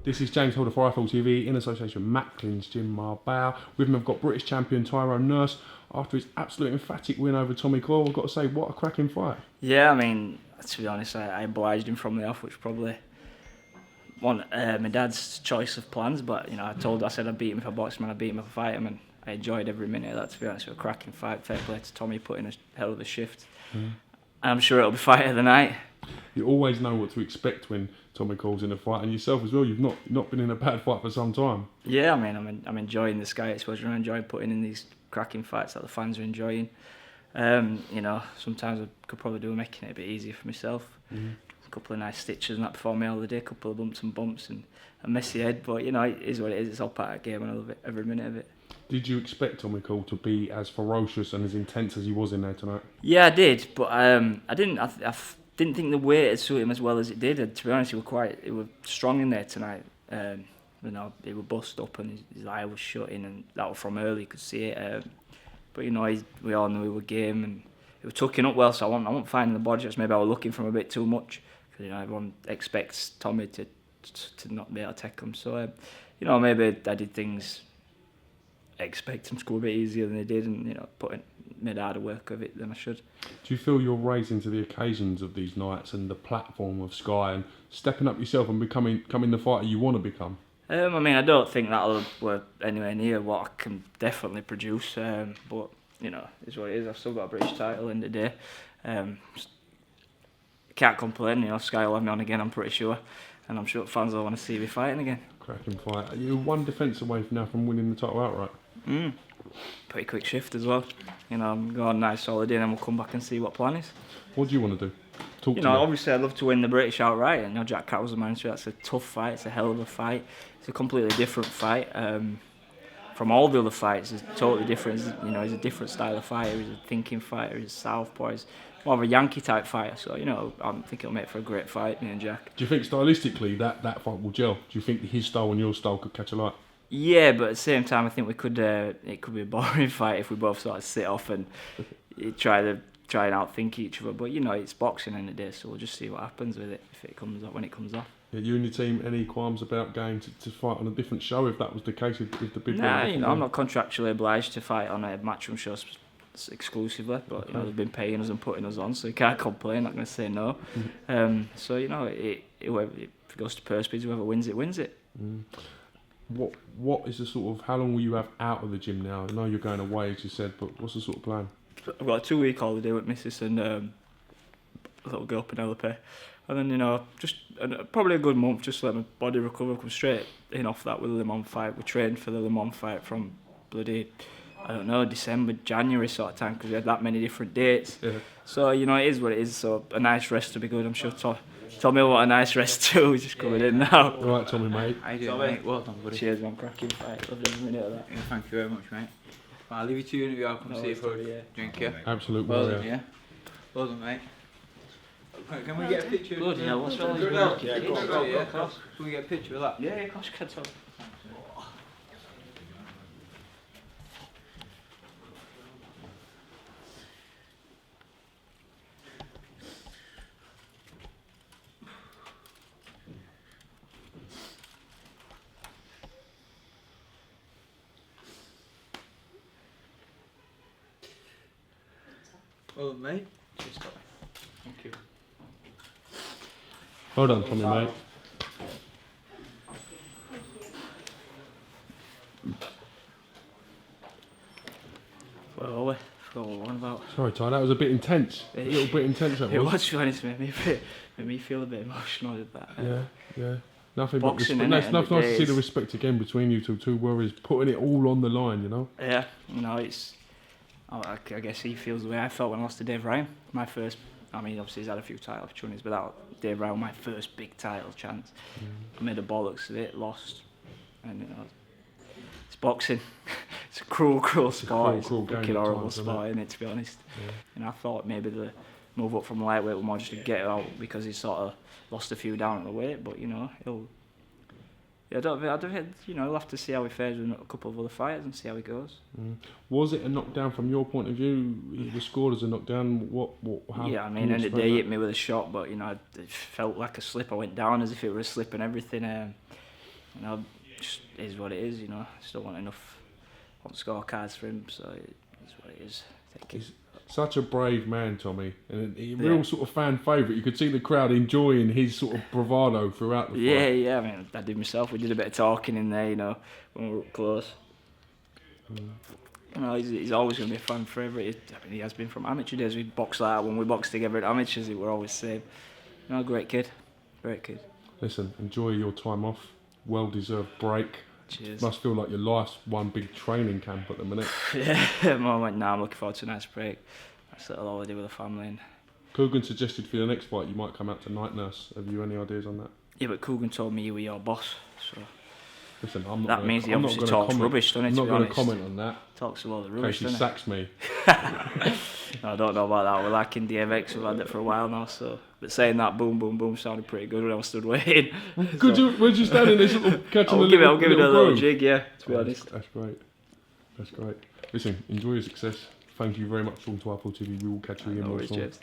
This is James Holder for iFall TV in association with Macklin's Gym Marbella. With me I've got British champion Tyrone Nurse after his absolute emphatic win over Tommy Coyle. I've got to say, what a cracking fight. Yeah, I mean, to be honest, I obliged him from the off, which probably wasn't my dad's choice of plans, but you know, I said I'd beat him if I boxed him and I'd beat him if I fight him, and I enjoyed every minute of that, to be honest. It was a cracking fight. Fair play to Tommy, put in a hell of a shift. I'm sure it'll be fight of the night. You always know what to expect when Tommy Coyle's in a fight, and yourself as well. You've not been in a bad fight for some time. Yeah, I mean, I'm enjoying this guy exposure. I'm enjoying putting in these cracking fights that the fans are enjoying. You know, sometimes I could probably do making it a bit easier for myself. A couple of nice stitches and that before my holiday, a couple of bumps and bumps and a messy head, but you know, it is what it is. It's all part of the game and I love it, every minute of it. Did you expect Tommy Coyle to be as ferocious and as intense as he was in there tonight? Yeah, I did, but I didn't. I didn't think the weight had suited him as well as it did. And to be honest, he was strong in there tonight. You know, he was bust up and his eye was shut in, and that was from early. You could see it. But you know, we all knew he was game, and he was tucking up well. So I wasn't finding the body shots. Maybe I was looking for him a bit too much, because you know everyone expects Tommy to not be able to take him. So you know, maybe I did things. I expect him to go a bit easier than they did, and you know, made harder work of it than I should. Do you feel you're rising to the occasions of these nights and the platform of Sky and stepping up yourself and becoming the fighter you want to become? I mean, I don't think that'll work anywhere near what I can definitely produce, but you know, it's what it is. I've still got a British title in the day. Can't complain, you know, Sky will have me on again, I'm pretty sure, and I'm sure fans will want to see me fighting again. Cracking fight. You're one defence away now from winning the title outright. Pretty quick shift as well. You know, I'm going nice holiday and then we'll come back and see what plan is. What do you want to do? Talk you to know, me. Obviously I'd love to win the British outright, and you know, Jack Carroll's the manager. That's a tough fight, it's a hell of a fight. It's a completely different fight. From all the other fights, it's totally different. You know, he's a different style of fighter, he's a thinking fighter, he's a southpaw, he's more of a Yankee type fighter. So, you know, I think it'll make for a great fight, me and Jack. Do you think stylistically that fight will gel? Do you think his style and your style could catch a light? Yeah, but at the same time, I think it could be a boring fight if we both sort of sit off and try and outthink each other. But you know, it's boxing in the day, so we'll just see what happens with it when it comes off. Yeah, you and your team, any qualms about going to fight on a different show if that was the case with the big one? Nah, you know, I'm not contractually obliged to fight on a matchroom show exclusively, but you know, they've been paying us and putting us on, so you can't complain. Not going to say no. So you know, if it goes to purse bids, whoever wins it wins it. What is the sort of, how long will you have out of the gym now? I know you're going away, as you said, but what's the sort of plan? I've got a 2-week holiday with Mrs. and a little girl Penelope, and then you know, just probably a good month just to let my body recover, come straight in off that with the Le Mans fight. We trained for the Le Mans fight from bloody, I don't know, December, January sort of time, because we had that many different dates. Yeah. So you know, it is what it is. So a nice rest to be good. I'm sure Tommy will want a nice rest too. He's just coming in now. All right, Tommy, mate. How you doing, mate? Well done, buddy. Cheers, man. Cracking fight. Lovely minute of that. Yeah, thank you very much, mate. Well, I'll leave you to you and I'll come see you for a drink, yeah? Absolute Well warrior. done, yeah? Well done, mate. Can we get a picture? Bloody hell, what's wrong with Go you? down. Yeah, Go on, yeah. Can we get a picture of that? Yeah, of course you can, Tom. Well done, mate. Cheers, Tommy. Thank you. Well done, Tommy, mate. Where are we? Forgot what we're on about. Sorry, Ty, that was a bit intense. A little bit intense, that It was. was, to be honest, made me feel a bit emotional with that. Yeah. Nothing Boxing, but innit, respect. Nice to see days. the respect again between you two warriors, putting it all on the line, you know? Yeah, you know, I guess he feels the way I felt when I lost to Dave Ryan. My first, I mean, obviously he's had a few title opportunities, but that Dave Ryan, my first big title chance. I made a bollocks of it, lost, and you know, it's boxing. It's a cruel sport. It's a cruel game wicked at horrible times, isn't sport, isn't it, to be honest. Yeah. And I thought maybe the move up from lightweight was more just to get it out because he sort of lost a few down at the weight, but you know, I don't think, you know, he'll have to see how he fares with a couple of other fighters and see how he goes. Was it a knockdown from your point of view? It was scored as a knockdown. How? Yeah, I mean, end of the day, he hit me with a shot, but you know, it felt like a slip. I went down as if it was a slip and everything. you know, just is what it is. You know, still want scorecards for him, so it is what it is. He's such a brave man, Tommy, and a real sort of fan favourite. You could see the crowd enjoying his sort of bravado throughout the fight. Yeah. I mean, I did myself. We did a bit of talking in there, you know, when we were up close. You know, he's always going to be a fan favourite. I mean, he has been from amateur days. We boxed that out when we boxed together at amateurs. We were always the same. You know, great kid. Listen, enjoy your time off. Well-deserved break. Cheers. Must feel like your life's one big training camp at the minute. Yeah, I'm looking forward to a nice break. Nice little holiday with the family. And Coogan suggested for your next fight you might come out to Night Nurse. Have you any ideas on that? yeah, but Coogan told me you were your boss, so Listen, I'm not that gonna, means he I'm not obviously gonna talks comment. rubbish, doesn't he? I'm not To be going to honest, comment on that. talks a lot of In rubbish, case he doesn't sacks me. No, I don't know about that. We're lacking DMX. We've had it for a while now, so. But saying that, boom, boom, boom, sounded pretty good when I was stood waiting. Where'd you stand in this little catching I'll a give it little, a little groove? jig, yeah. To be honest. That's great. Listen, enjoy your success. Thank you very much for talking to Apple TV. We will catch you again No more worries, soon. James.